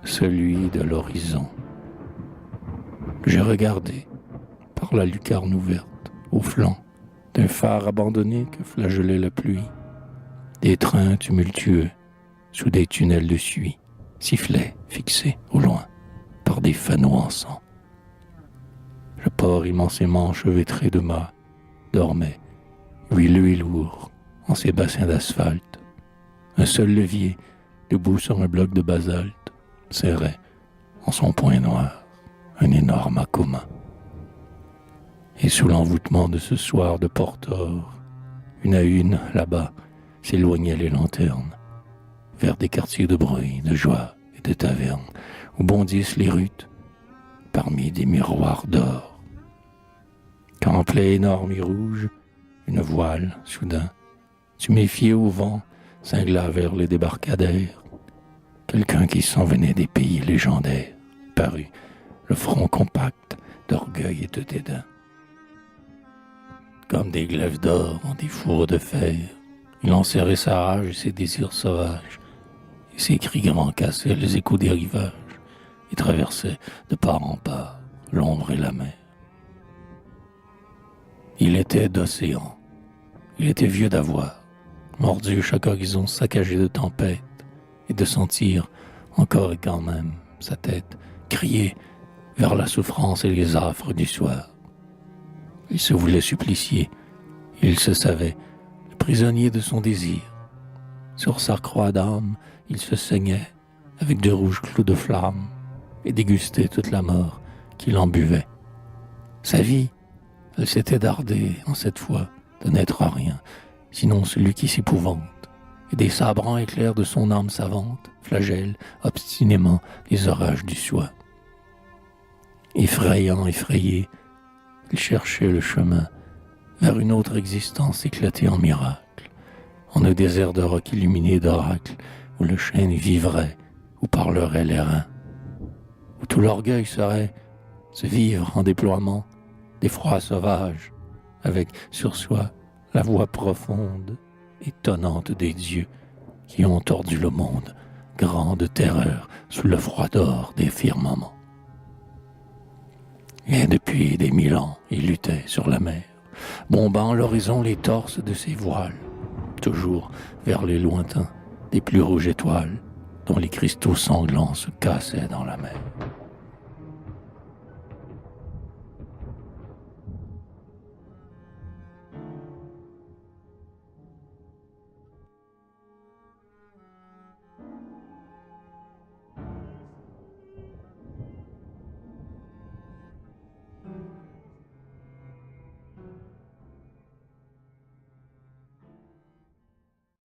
celui de l'horizon. J'ai regardé par la lucarne ouverte au flanc d'un phare abandonné que flageolait la pluie. Des trains tumultueux sous des tunnels de suie sifflaient, fixés au loin par des fanaux en sang. Le port immensément enchevêtré de mâts dormait, huileux et lourd, en ses bassins d'asphalte. Un seul levier, debout sur un bloc de basalte, serrait, en son poing noir, un énorme accoma. Et sous l'envoûtement de ce soir de Portor, une à une, là-bas, s'éloignaient les lanternes, vers des quartiers de bruit, de joie et de tavernes, où bondissent les rutes, parmi des miroirs d'or. Quand en plaie énorme et rouge, une voile, soudain, se méfiait au vent, cingla vers les débarcadères. Quelqu'un qui s'en venait des pays légendaires, parut, le front compact d'orgueil et de dédain. Comme des glaives d'or en des fours de fer, il enserrait sa rage et ses désirs sauvages, et ses cris grands cassaient les échos des rivages, et traversaient de part en part l'ombre et la mer. Il était d'océan, il était vieux d'avoir, mordu chaque horizon saccagé de tempêtes, et de sentir, encore et quand même, sa tête crier vers la souffrance et les affres du soir. Il se voulait supplicié, il se savait le prisonnier de son désir. Sur sa croix d'âme, il se saignait avec de rouges clous de flamme et dégustait toute la mort qu'il en buvait. Sa vie, elle s'était dardée en cette fois de n'être rien, sinon celui qui s'épouvante, et des sabrants éclairs de son âme savante flagellent obstinément les orages du soir. Effrayant, effrayé, il cherchait le chemin vers une autre existence éclatée en miracles, en un désert de rocs illuminés d'oracles, où le chêne vivrait, où parleraient les reins, où tout l'orgueil serait se vivre en déploiement d'effroi sauvage, avec sur soi la voix profonde, étonnante des dieux qui ont tordu le monde, grande terreur sous le froid d'or des firmaments. Et depuis des 1000 ans, il luttait sur la mer, bombant l'horizon les torses de ses voiles, toujours vers les lointains des plus rouges étoiles, dont les cristaux sanglants se cassaient dans la mer.